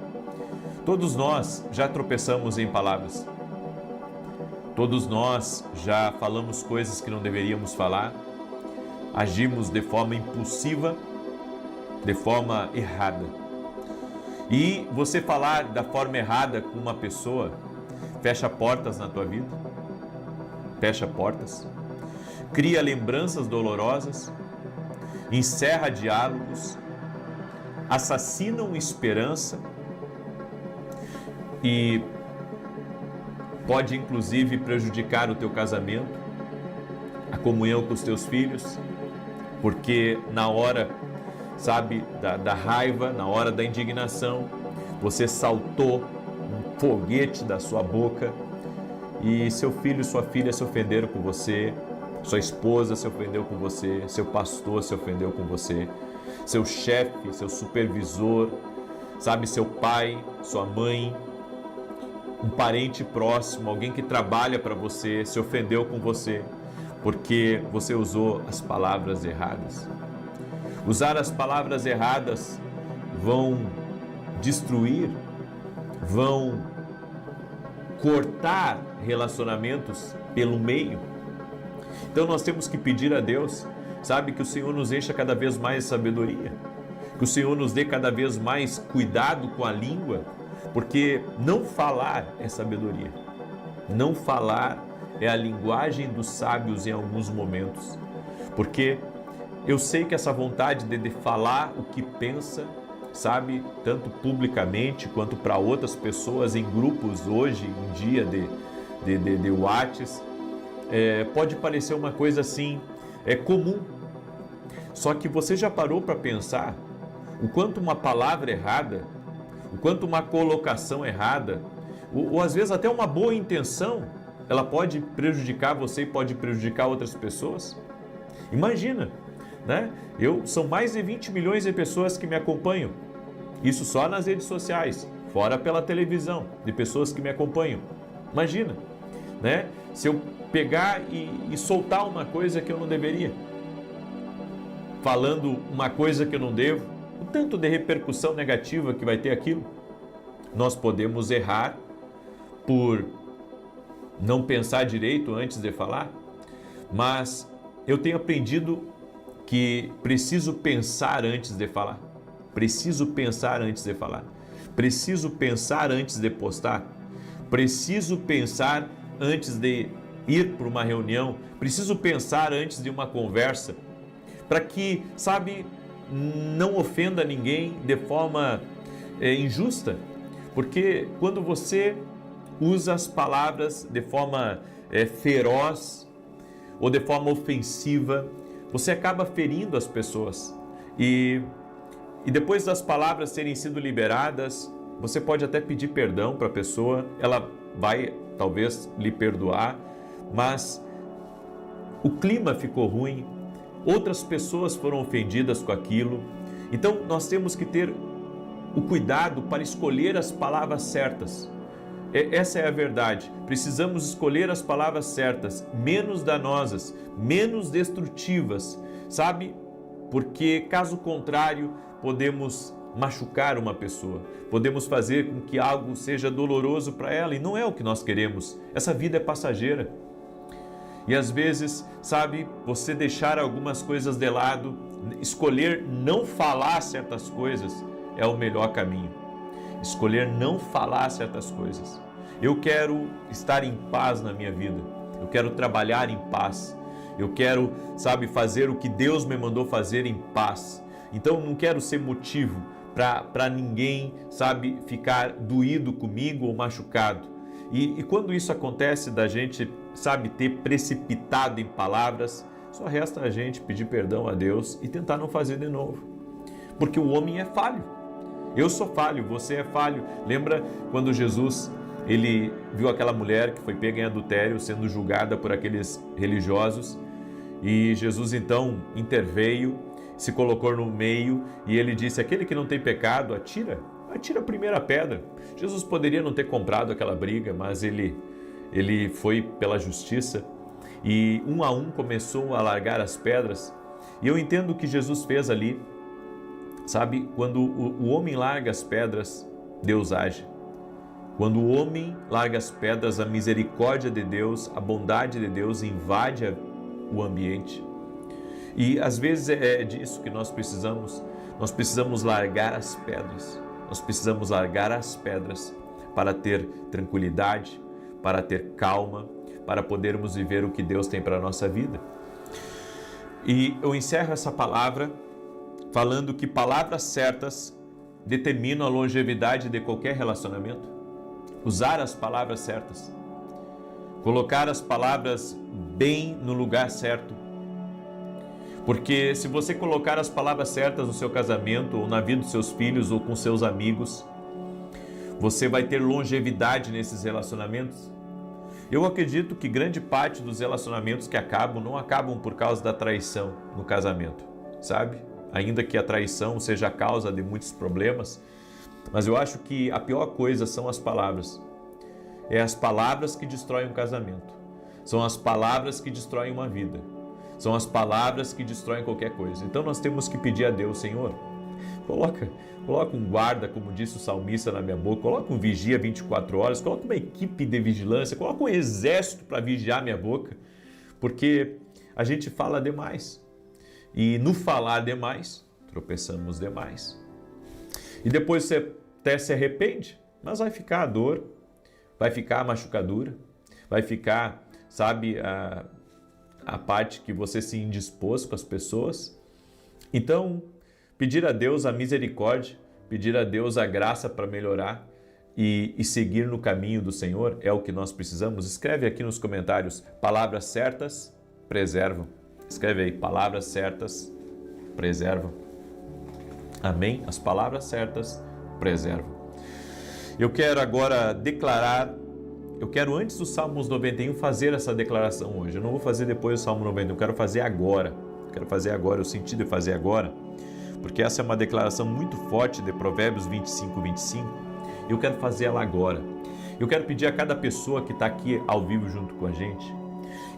Todos nós já tropeçamos em palavras. Todos nós já falamos coisas que não deveríamos falar, agimos de forma impulsiva, de forma errada. E você falar da forma errada com uma pessoa fecha portas na tua vida, fecha portas, cria lembranças dolorosas, encerra diálogos, assassinam esperança e pode inclusive prejudicar o teu casamento, a comunhão com os teus filhos, porque na hora, sabe, da raiva, na hora da indignação, você saltou um foguete da sua boca e seu filho e sua filha se ofenderam com você, sua esposa se ofendeu com você, seu pastor se ofendeu com você, seu chefe, seu supervisor, sabe, seu pai, sua mãe, um parente próximo, alguém que trabalha para você, se ofendeu com você, porque você usou as palavras erradas. Usar as palavras erradas vão destruir, vão cortar relacionamentos pelo meio. Então nós temos que pedir a Deus, sabe, que o Senhor nos encha cada vez mais de sabedoria, que o Senhor nos dê cada vez mais cuidado com a língua, Porque não falar é sabedoria. Não falar é a linguagem dos sábios em alguns momentos. Porque eu sei que essa vontade de falar o que pensa, sabe, tanto publicamente quanto para outras pessoas em grupos hoje em dia de WhatsApp, pode parecer uma coisa assim, comum. Só que você já parou para pensar o quanto uma palavra errada, o quanto uma colocação errada, ou às vezes até uma boa intenção, ela pode prejudicar você e pode prejudicar outras pessoas? Imagina, né? São mais de 20 milhões de pessoas que me acompanham. Isso só nas redes sociais, fora pela televisão, de pessoas que me acompanham. Imagina, né? Se eu pegar e soltar uma coisa que eu não deveria, falando uma coisa que eu não devo, o tanto de repercussão negativa que vai ter aquilo. Nós podemos errar por não pensar direito antes de falar, mas eu tenho aprendido que preciso pensar antes de falar. Preciso pensar antes de falar. Preciso pensar antes de postar. Preciso pensar antes de ir para uma reunião. Preciso pensar antes de uma conversa. Para que, sabe, não ofenda ninguém de forma injusta. Porque quando você usa as palavras de forma feroz ou de forma ofensiva, você acaba ferindo as pessoas. E depois das palavras terem sido liberadas, você pode até pedir perdão para a pessoa, ela vai talvez lhe perdoar, mas o clima ficou ruim, outras pessoas foram ofendidas com aquilo. Então nós temos que ter o cuidado para escolher as palavras certas. Essa é a verdade. Precisamos escolher as palavras certas, menos danosas, menos destrutivas, sabe? Porque caso contrário, podemos machucar uma pessoa, podemos fazer com que algo seja doloroso para ela e não é o que nós queremos. Essa vida é passageira. E às vezes, sabe, você deixar algumas coisas de lado, escolher não falar certas coisas é o melhor caminho. Escolher não falar certas coisas. Eu quero estar em paz na minha vida. Eu quero trabalhar em paz. Eu quero, sabe, fazer o que Deus me mandou fazer em paz. Então não quero ser motivo para ninguém, sabe, ficar doído comigo ou machucado. E quando isso acontece da gente, sabe, ter precipitado em palavras, só resta a gente pedir perdão a Deus e tentar não fazer de novo. Porque o homem é falho. Eu sou falho, você é falho. Lembra quando Jesus, ele viu aquela mulher que foi pega em adultério, sendo julgada por aqueles religiosos, e Jesus então interveio, se colocou no meio e ele disse: aquele que não tem pecado, atira a primeira pedra. Jesus poderia não ter comprado aquela briga, mas ele foi pela justiça e um a um começou a largar as pedras. E eu entendo o que Jesus fez ali. Sabe, quando o homem larga as pedras, Deus age. Quando o homem larga as pedras, a misericórdia de Deus, a bondade de Deus invade o ambiente. E às vezes é disso que nós precisamos. Nós precisamos largar as pedras. Nós precisamos largar as pedras para ter tranquilidade, para ter calma, para podermos viver o que Deus tem para a nossa vida. E eu encerro essa palavra falando que palavras certas determinam a longevidade de qualquer relacionamento. Usar as palavras certas. Colocar as palavras bem no lugar certo. Porque se você colocar as palavras certas no seu casamento, ou na vida dos seus filhos, ou com seus amigos, você vai ter longevidade nesses relacionamentos. Eu acredito que grande parte dos relacionamentos que acabam, não acabam por causa da traição no casamento, sabe? Ainda que a traição seja a causa de muitos problemas, mas eu acho que a pior coisa são as palavras. É as palavras que destroem um casamento. São as palavras que destroem uma vida. São as palavras que destroem qualquer coisa. Então nós temos que pedir a Deus: Senhor, coloca um guarda, como disse o salmista, na minha boca, coloca um vigia 24 horas, coloca uma equipe de vigilância, coloca um exército para vigiar minha boca, porque a gente fala demais. E no falar demais, tropeçamos demais. E depois você até se arrepende, mas vai ficar a dor, vai ficar a machucadura, vai ficar, sabe, a parte que você se indispôs com as pessoas. Então, pedir a Deus a misericórdia, pedir a Deus a graça para melhorar e seguir no caminho do Senhor é o que nós precisamos. Escreve aqui nos comentários, palavras certas preservam. Escreve aí, palavras certas preservam. Amém? As palavras certas preservam. Eu quero agora declarar, antes do Salmos 91 fazer essa declaração hoje. Eu não vou fazer depois do Salmo 91, eu quero fazer agora. Eu senti de fazer agora, porque essa é uma declaração muito forte de Provérbios 25, 25. Eu quero fazer ela agora. Eu quero pedir a cada pessoa que está aqui ao vivo junto com a gente,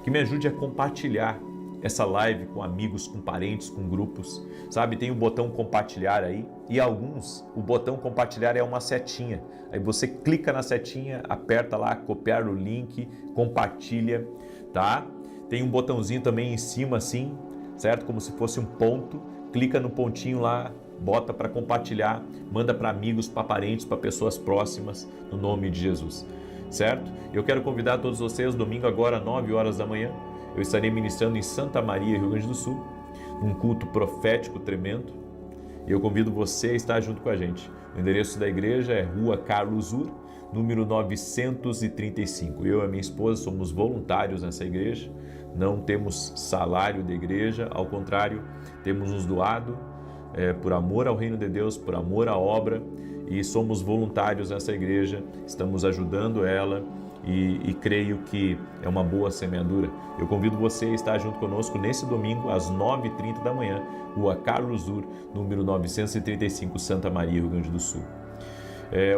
que me ajude a compartilhar essa live com amigos, com parentes, com grupos. Sabe, tem o botão compartilhar aí, e alguns, o botão compartilhar é uma setinha. Aí você clica na setinha, aperta lá, copiar o link, compartilha, tá? Tem um botãozinho também em cima assim, certo? Como se fosse um ponto. Clica no pontinho lá, bota para compartilhar, manda para amigos, para parentes, para pessoas próximas, no nome de Jesus, certo? Eu quero convidar todos vocês, domingo agora, 9 horas da manhã, eu estarei ministrando em Santa Maria, Rio Grande do Sul, um culto profético tremendo, e eu convido você a estar junto com a gente. O endereço da igreja é Rua Carlos Ur, número 935. Eu e a minha esposa somos voluntários nessa igreja, não temos salário de igreja, ao contrário, temos nos doado por amor ao reino de Deus, por amor à obra, e somos voluntários nessa igreja, estamos ajudando ela e creio que é uma boa semeadura. Eu convido você a estar junto conosco nesse domingo às 9h30 da manhã, Rua Carlos Ur, número 935, Santa Maria, Rio Grande do Sul.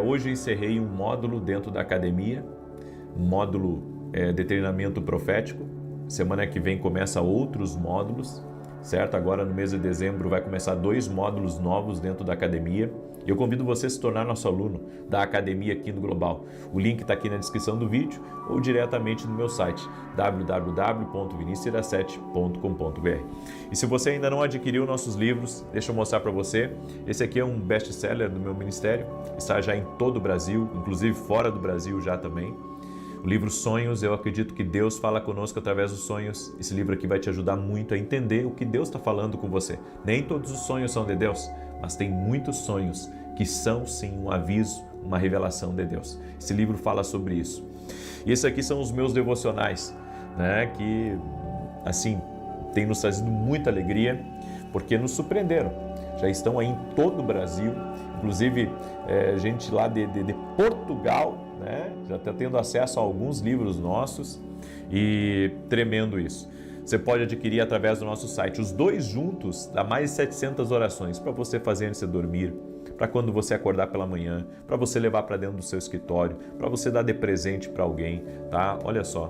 Hoje eu encerrei um módulo dentro da academia, um módulo de treinamento profético. Semana que vem começa outros módulos, certo? Agora no mês de dezembro vai começar 2 módulos novos dentro da academia. E eu convido você a se tornar nosso aluno da academia aqui no Global. O link está aqui na descrição do vídeo ou diretamente no meu site www.vinicius17.com.br. E se você ainda não adquiriu nossos livros, deixa eu mostrar para você. Esse aqui é um best-seller do meu ministério, está já em todo o Brasil, inclusive fora do Brasil já também. O livro Sonhos, eu acredito que Deus fala conosco através dos sonhos. Esse livro aqui vai te ajudar muito a entender o que Deus está falando com você. Nem todos os sonhos são de Deus, mas tem muitos sonhos que são sim um aviso, uma revelação de Deus. Esse livro fala sobre isso. E esses aqui são os meus devocionais, né, que assim tem nos trazido muita alegria, porque nos surpreenderam. Já estão aí em todo o Brasil, inclusive gente lá de Portugal, né, já está tendo acesso a alguns livros nossos, e tremendo isso. Você pode adquirir através do nosso site. Os 2 juntos dá mais de 700 orações para você fazer antes de dormir, para quando você acordar pela manhã, para você levar para dentro do seu escritório, para você dar de presente para alguém, tá? Olha só,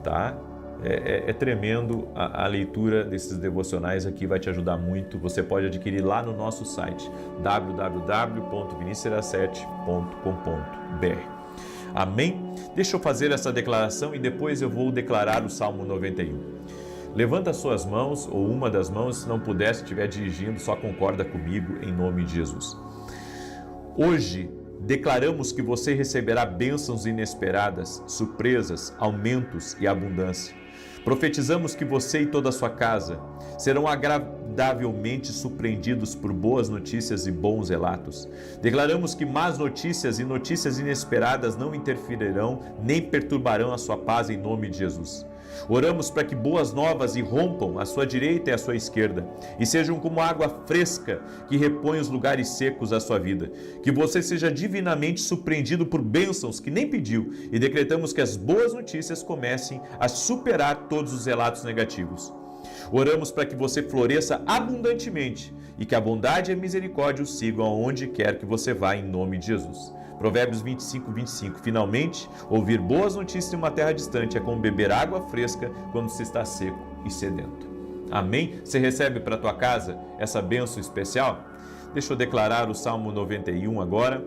tá? É tremendo a leitura desses devocionais aqui, vai te ajudar muito. Você pode adquirir lá no nosso site www.vinicius17.com.br. Amém? Deixa eu fazer essa declaração e depois eu vou declarar o Salmo 91. Levanta as suas mãos, ou uma das mãos, se não puder, se estiver dirigindo, só concorda comigo em nome de Jesus. Hoje, declaramos que você receberá bênçãos inesperadas, surpresas, aumentos e abundância. Profetizamos que você e toda a sua casa serão agradavelmente surpreendidos por boas notícias e bons relatos. Declaramos que más notícias e notícias inesperadas não interferirão nem perturbarão a sua paz em nome de Jesus. Oramos para que boas novas irrompam à sua direita e à sua esquerda e sejam como água fresca que repõe os lugares secos da sua vida. Que você seja divinamente surpreendido por bênçãos que nem pediu e decretamos que as boas notícias comecem a superar todos os relatos negativos. Oramos para que você floresça abundantemente e que a bondade e a misericórdia o sigam aonde quer que você vá em nome de Jesus. Provérbios 25, 25. Finalmente, ouvir boas notícias em uma terra distante é como beber água fresca quando se está seco e sedento. Amém? Você recebe para a tua casa essa bênção especial? Deixa eu declarar o Salmo 91 agora.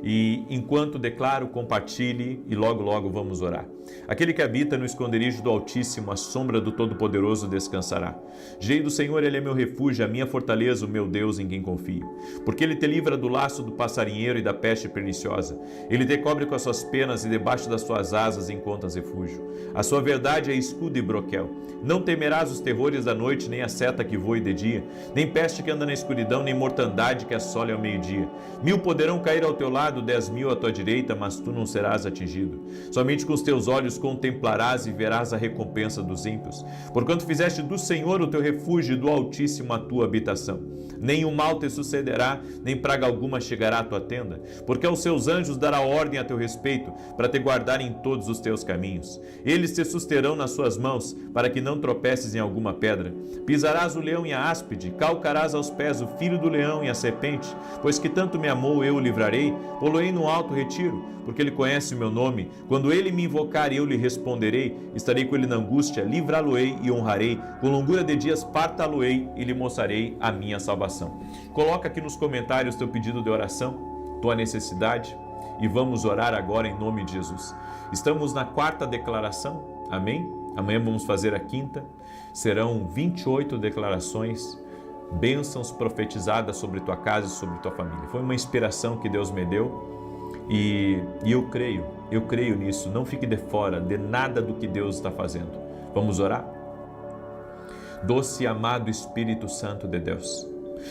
E enquanto declaro, compartilhe e logo vamos orar. Aquele que habita no esconderijo do Altíssimo, à sombra do Todo-Poderoso descansará. Direi do Senhor, Ele é meu refúgio, a minha fortaleza, o meu Deus em quem confio. Porque Ele te livra do laço do passarinheiro e da peste perniciosa. Ele te cobre com as suas penas e debaixo das suas asas encontras refúgio. A sua verdade é escudo e broquel. Não temerás os terrores da noite, nem a seta que voe de dia, nem peste que anda na escuridão, nem mortandade que assole ao meio-dia. 1000 poderão cair ao teu lado, 10.000 à tua direita, mas tu não serás atingido. Somente com os teus olhos contemplarás e verás a recompensa dos ímpios. Porquanto fizeste do Senhor o teu refúgio e do Altíssimo a tua habitação. Nenhum mal te sucederá, nem praga alguma chegará à tua tenda, porque aos seus anjos dará ordem a teu respeito, para te guardar em todos os teus caminhos. Eles te susterão nas suas mãos, para que não tropeces em alguma pedra. Pisarás o leão e a áspide, calcarás aos pés o filho do leão e a serpente, pois que tanto me amou, eu o livrarei, pô-lo-ei no alto retiro, porque ele conhece o meu nome. Quando ele me invocar, eu lhe responderei, estarei com ele na angústia, livrá-lo-ei e honrarei, com longura de dias partá-lo-ei e lhe mostrarei a minha salvação. Coloca aqui nos comentários teu pedido de oração, tua necessidade, e vamos orar agora em nome de Jesus. Estamos na 4ª declaração, amém? Amanhã vamos fazer a 5ª, serão 28 declarações, bênçãos profetizadas sobre tua casa e sobre tua família. Foi uma inspiração que Deus me deu e eu creio nisso. Não fique de fora de nada do que Deus está fazendo. Vamos orar? Doce e amado Espírito Santo de Deus,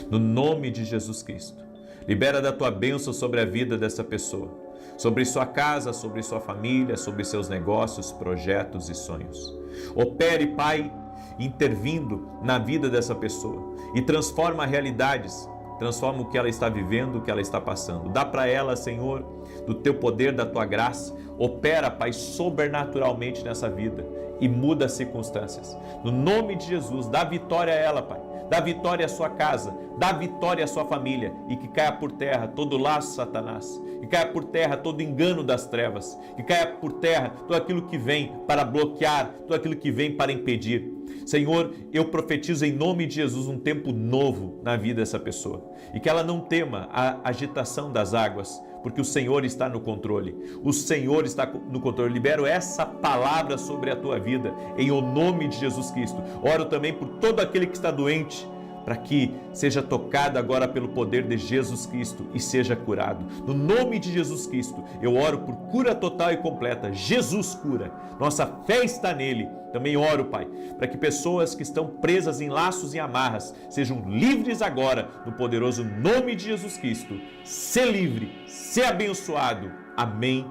no nome de Jesus Cristo, libera da tua bênção sobre a vida dessa pessoa, sobre sua casa, sobre sua família, sobre seus negócios, projetos e sonhos. Opere, Pai, intervindo na vida dessa pessoa e transforma realidades, transforma o que ela está vivendo, o que ela está passando. Dá para ela, Senhor, do teu poder, da tua graça. Opera, Pai, sobrenaturalmente nessa vida e muda as circunstâncias. No nome de Jesus, dá vitória a ela, Pai. Dá vitória à sua casa, dá vitória à sua família e que caia por terra todo laço, Satanás, que caia por terra todo engano das trevas, que caia por terra tudo aquilo que vem para bloquear, tudo aquilo que vem para impedir. Senhor, eu profetizo em nome de Jesus um tempo novo na vida dessa pessoa e que ela não tema a agitação das águas, porque o Senhor está no controle. O Senhor está no controle. Libero essa palavra sobre a tua vida, em o nome de Jesus Cristo. Oro também por todo aquele que está doente, para que seja tocado agora pelo poder de Jesus Cristo e seja curado. No nome de Jesus Cristo, eu oro por cura total e completa. Jesus cura. Nossa fé está nele. Também oro, Pai, para que pessoas que estão presas em laços e amarras sejam livres agora, no poderoso nome de Jesus Cristo. Sê livre, sê abençoado. Amém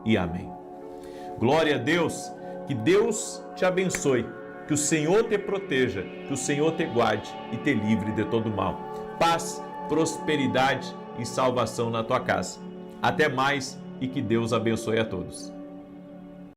e amém. Glória a Deus. Que Deus te abençoe. Que o Senhor te proteja, que o Senhor te guarde e te livre de todo mal. Paz, prosperidade e salvação na tua casa. Até mais e que Deus abençoe a todos.